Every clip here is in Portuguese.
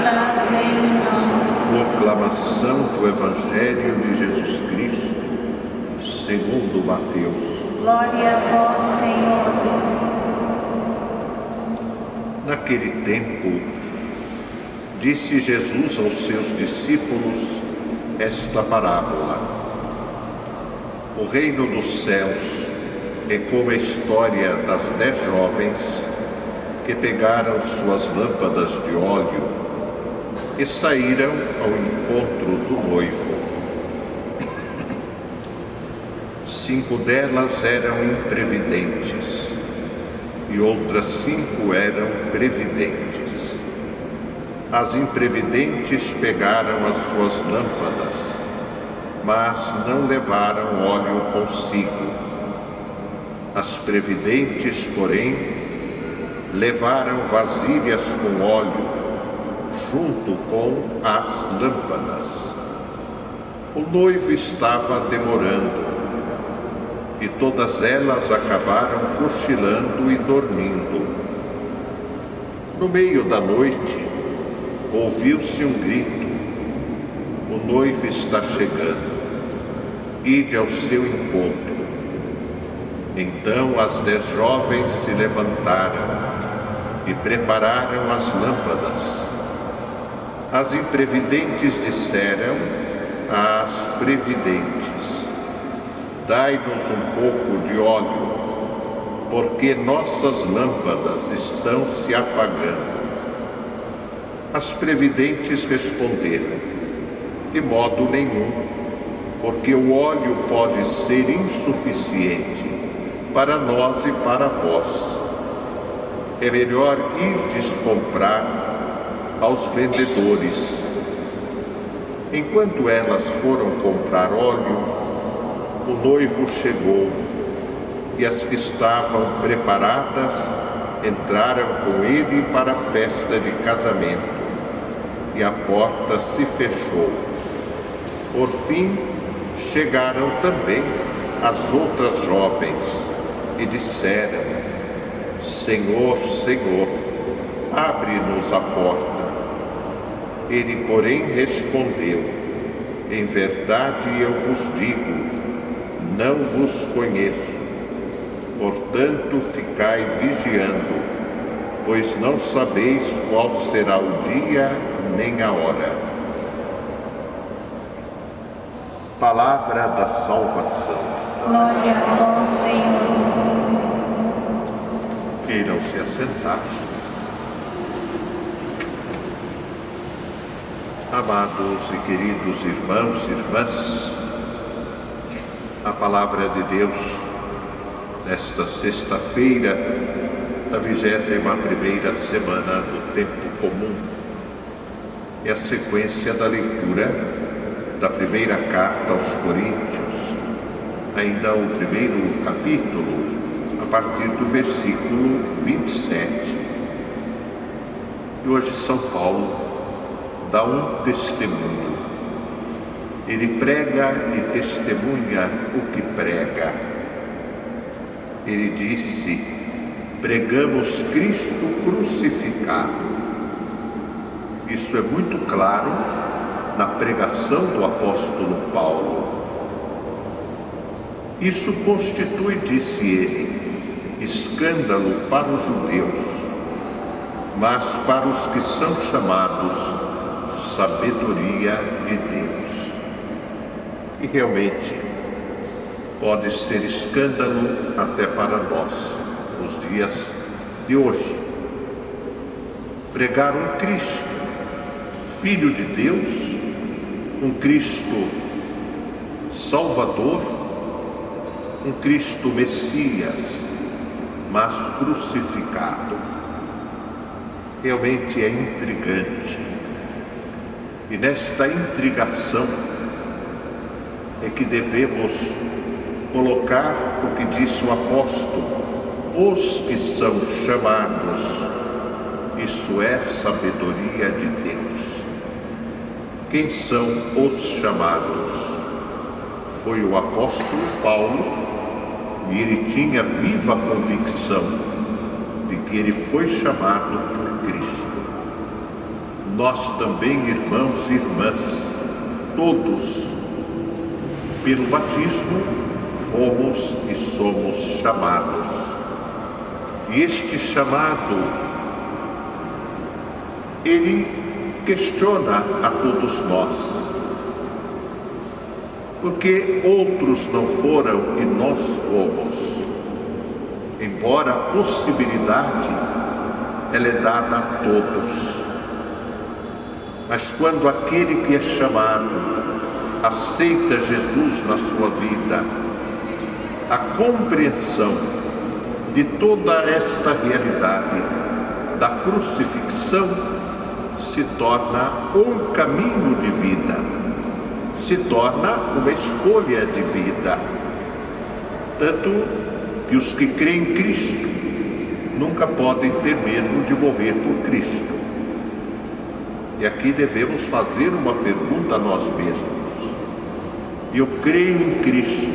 Santo, venha de nós. Proclamação do Evangelho de Jesus Cristo, segundo Mateus. Glória a vós, Senhor. Naquele tempo, disse Jesus aos seus discípulos esta parábola: o reino dos céus é como a história das 10 jovens que pegaram suas lâmpadas de óleo e saíram ao encontro do noivo. 5 delas eram imprevidentes e outras 5 eram previdentes. As imprevidentes pegaram as suas lâmpadas, mas não levaram óleo consigo. As previdentes, porém, levaram vasilhas com óleo, junto com as lâmpadas. O noivo estava demorando, e todas elas acabaram cochilando e dormindo. No meio da noite, ouviu-se um grito: o noivo está chegando, ide ao seu encontro. Então as 10 jovens se levantaram e prepararam as lâmpadas. As imprevidentes disseram às previdentes: dai-nos um pouco de óleo, porque nossas lâmpadas estão se apagando. As previdentes responderam: de modo nenhum, porque o óleo pode ser insuficiente para nós e para vós. É melhor irdes comprar aos vendedores. Enquanto elas foram comprar óleo, o noivo chegou, e as que estavam preparadas entraram com ele para a festa de casamento, e a porta se fechou. Por fim, chegaram também as outras jovens e disseram: Senhor, Senhor, abre-nos a porta. Ele, porém, respondeu: em verdade eu vos digo, não vos conheço. Portanto, ficai vigiando, pois não sabeis qual será o dia nem a hora. Palavra da salvação. Glória a vós, Senhor. Queiram se assentar. Amados e queridos irmãos e irmãs, a palavra de Deus nesta sexta-feira da 21ª semana do tempo comum é a sequência da leitura da primeira carta aos Coríntios, ainda o primeiro capítulo, a partir do versículo 27. E hoje São Paulo dá um testemunho. Ele prega e testemunha o que prega. Ele disse: pregamos Cristo crucificado. Isso é muito claro na pregação do apóstolo Paulo. Isso constitui, disse ele, escândalo para os judeus, mas para os que são chamados sabedoria de Deus. E realmente pode ser escândalo até para nós, nos dias de hoje. Pregar um Cristo, Filho de Deus, um Cristo Salvador, um Cristo Messias, mas crucificado. Realmente é intrigante. E nesta intrigação é que devemos colocar o que disse o apóstolo: os que são chamados. Isso é sabedoria de Deus. Quem são os chamados? Foi o apóstolo Paulo, e ele tinha viva convicção de que ele foi chamado por Cristo. nós também, irmãos e irmãs, todos, pelo batismo, fomos e somos chamados. E este chamado, ele questiona a todos nós. Porque outros não foram e nós fomos. Embora a possibilidade, ela é dada a todos. Mas quando aquele que é chamado aceita Jesus na sua vida, a compreensão de toda esta realidade da crucifixão se torna um caminho de vida, se torna uma escolha de vida. Tanto que os que creem em Cristo nunca podem ter medo de morrer por Cristo. E aqui devemos fazer uma pergunta a nós mesmos. Eu creio em Cristo,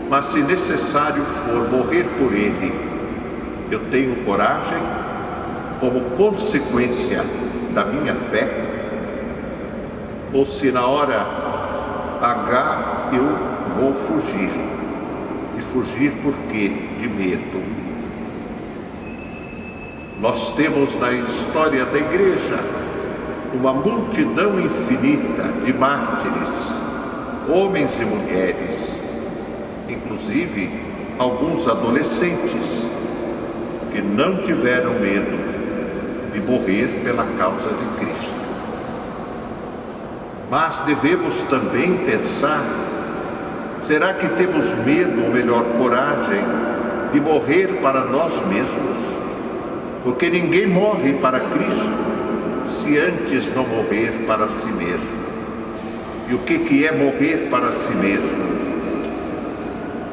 mas se necessário for morrer por Ele, eu tenho coragem, como consequência da minha fé? Ou se na hora H eu vou fugir? E fugir por quê? De medo. Nós temos na história da Igreja uma multidão infinita de mártires, homens e mulheres, inclusive alguns adolescentes, que não tiveram medo de morrer pela causa de Cristo. Mas devemos também pensar, será que temos medo, ou melhor, coragem, de morrer para nós mesmos? Porque ninguém morre para Cristo se antes não morrer para si mesmo. E o que é morrer para si mesmo?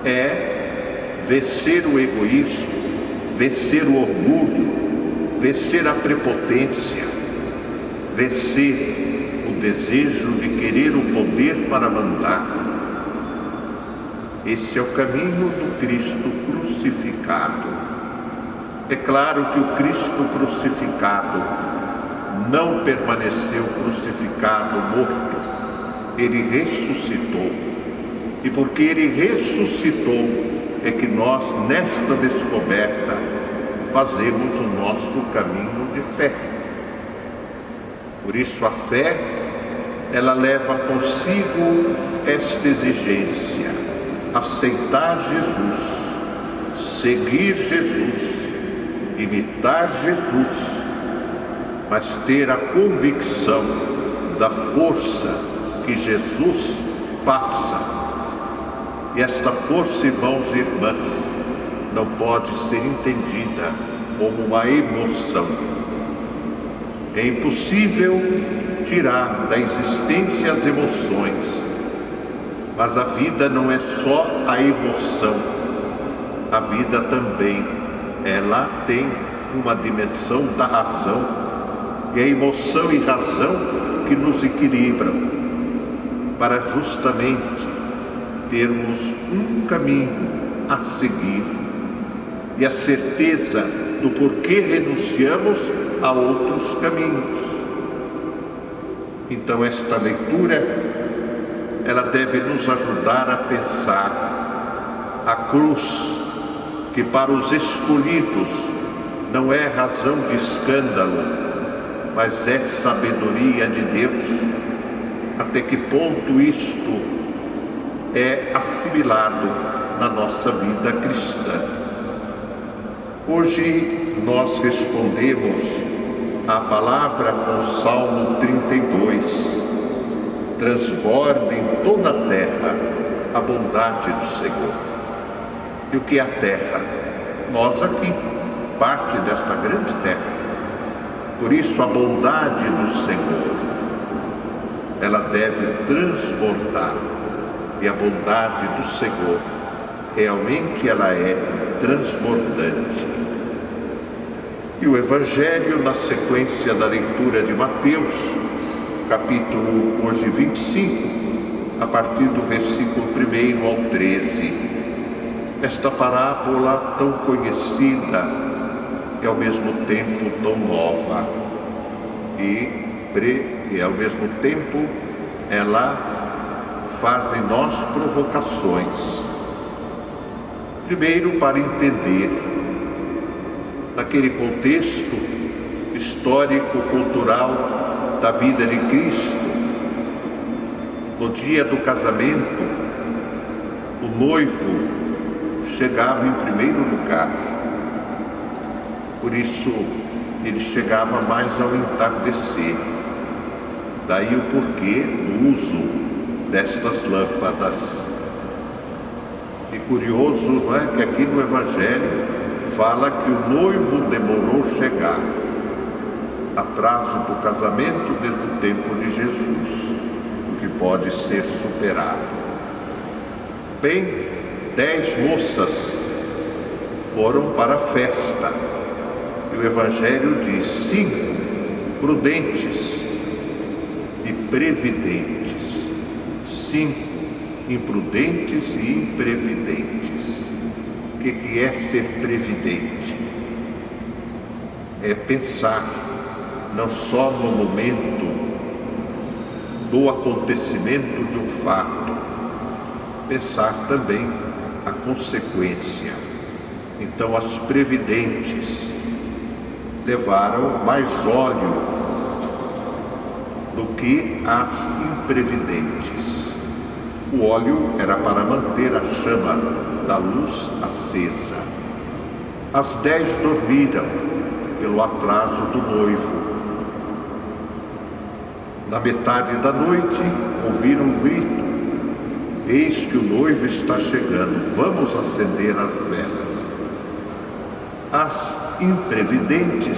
É vencer o egoísmo, vencer o orgulho, vencer a prepotência, vencer o desejo de querer o poder para mandar. Esse é o caminho do Cristo crucificado. É claro que o Cristo crucificado não permaneceu crucificado, morto. Ele ressuscitou. E porque ele ressuscitou, é que nós, nesta descoberta, fazemos o nosso caminho de fé. Por isso a fé, ela leva consigo esta exigência: aceitar Jesus, seguir Jesus, imitar Jesus, mas ter a convicção da força que Jesus passa. E esta força, irmãos e irmãs, não pode ser entendida como uma emoção. É impossível tirar da existência as emoções, mas a vida não é só a emoção. A vida também, ela tem uma dimensão da razão, e é emoção e razão que nos equilibram, para justamente termos um caminho a seguir e a certeza do porquê renunciamos a outros caminhos. Então esta leitura, ela deve nos ajudar a pensar a cruz, que para os escolhidos não é razão de escândalo, mas é sabedoria de Deus. Até que ponto isto é assimilado na nossa vida cristã? Hoje nós respondemos à palavra com o Salmo 32. Transborde em toda a terra a bondade do Senhor. E o que é a terra? Nós aqui, parte desta grande terra. Por isso a bondade do Senhor, ela deve transbordar. E a bondade do Senhor, realmente ela é transbordante. E o Evangelho, na sequência da leitura de Mateus, capítulo hoje 25, a partir do versículo 1 ao 13. Esta parábola tão conhecida e ao mesmo tempo tão nova. e ao mesmo tempo ela faz em nós provocações. Primeiro, para entender, naquele contexto histórico-cultural da vida de Cristo, no dia do casamento, o noivo chegava em primeiro lugar. Por isso, ele chegava mais ao entardecer. Daí o porquê do uso destas lâmpadas. E curioso, não é, que aqui no Evangelho fala que o noivo demorou chegar. Atraso para o casamento desde o tempo de Jesus, o que pode ser superado. Bem, 10 moças foram para a festa. E o Evangelho diz 5 prudentes e previdentes. 5 imprudentes e imprevidentes. O que é ser previdente? É pensar não só no momento do acontecimento de um fato, pensar também a consequência. Então as previdentes levaram mais óleo do que as imprevidentes. O óleo era para manter a chama da luz acesa. As 10 dormiram pelo atraso do noivo. Na metade da noite ouviram um grito: eis que o noivo está chegando, vamos acender as velas. As imprevidentes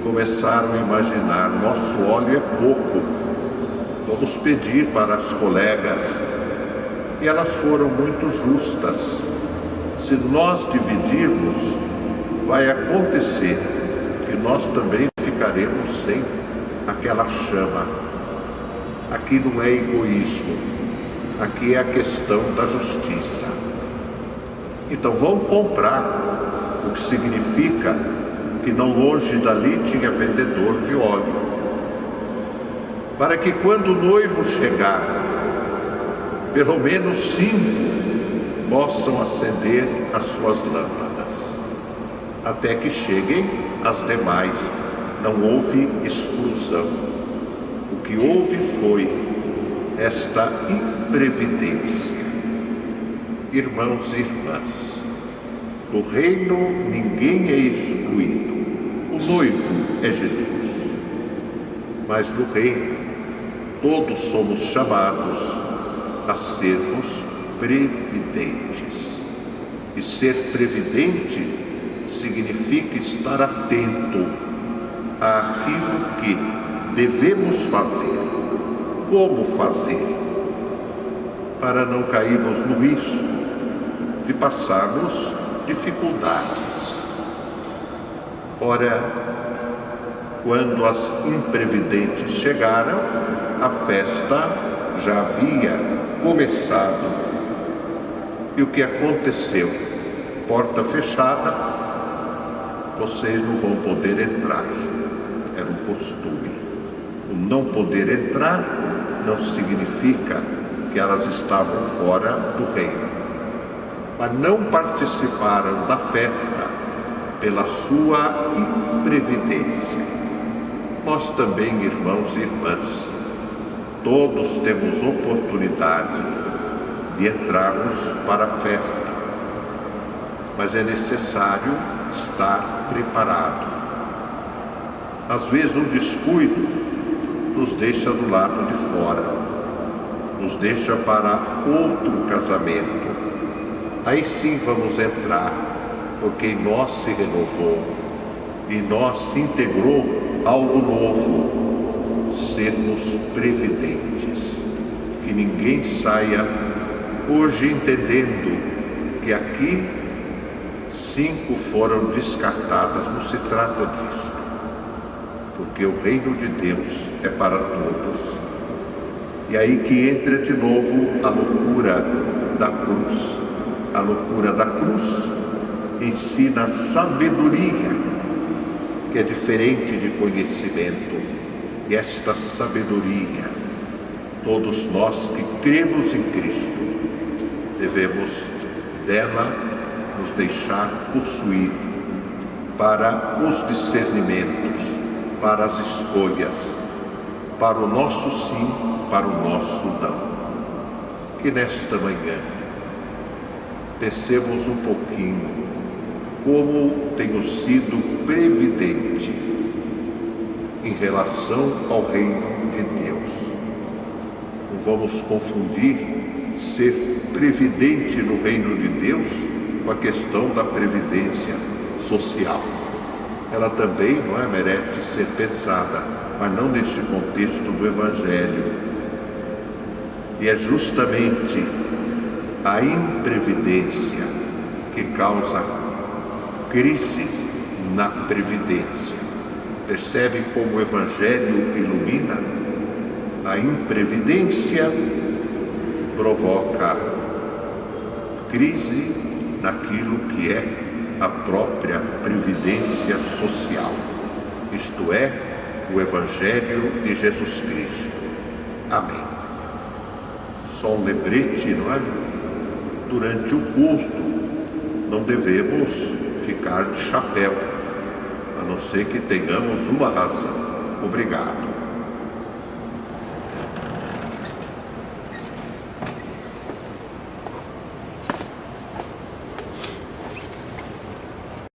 começaram a imaginar: nosso óleo é pouco, vamos pedir para as colegas. E elas foram muito justas. Se nós dividirmos, vai acontecer que nós também ficaremos sem aquela chama. Aqui não é egoísmo, aqui é a questão da justiça. Então vão comprar, o que significa que não longe dali tinha vendedor de óleo, para que quando o noivo chegar, pelo menos 5 possam acender as suas lâmpadas, até que cheguem as demais. Não houve exclusão. O que houve foi esta imprevidência. Irmãos e irmãs, no reino ninguém é excluído. O noivo é Jesus. Mas no reino todos somos chamados a sermos previdentes. E ser previdente significa estar atento àquilo que devemos fazer, como fazer, para não cairmos no risco de passarmos dificuldades. Ora, quando as imprevidentes chegaram, a festa já havia começado. E o que aconteceu? Porta fechada, vocês não vão poder entrar. Era um costume. O não poder entrar não significa que elas estavam fora do reino, mas não participaram da festa pela sua imprevidência. Nós também, irmãos e irmãs, todos temos oportunidade de entrarmos para a festa, mas é necessário estar preparado. Às vezes um descuido nos deixa do lado de fora, nos deixa para outro casamento. Aí sim vamos entrar, porque em nós se renovou, em nós se integrou algo novo. Sermos previdentes, que ninguém saia hoje entendendo que aqui 5 foram descartadas. Não se trata disso, porque o reino de Deus é para todos. E aí que entra de novo a loucura da cruz. A loucura da cruz ensina sabedoria, que é diferente de conhecimento. e esta sabedoria, todos nós que cremos em Cristo, devemos dela nos deixar possuir para os discernimentos, para as escolhas, para o nosso sim, para o nosso não. Que nesta manhã pensemos um pouquinho como tenho sido previdente em relação ao reino de Deus. Não vamos confundir ser previdente no reino de Deus com a questão da previdência social. Ela também, não é, merece ser pensada, mas não neste contexto do Evangelho. E é justamente a imprevidência que causa crise na previdência. Percebe como o Evangelho ilumina? A imprevidência provoca crise naquilo que é a própria previdência social, isto é, o Evangelho de Jesus Cristo. Amém. Só um lembrete, não é? Durante o culto, não devemos ficar de chapéu, a não ser que tenhamos uma razão. Obrigado.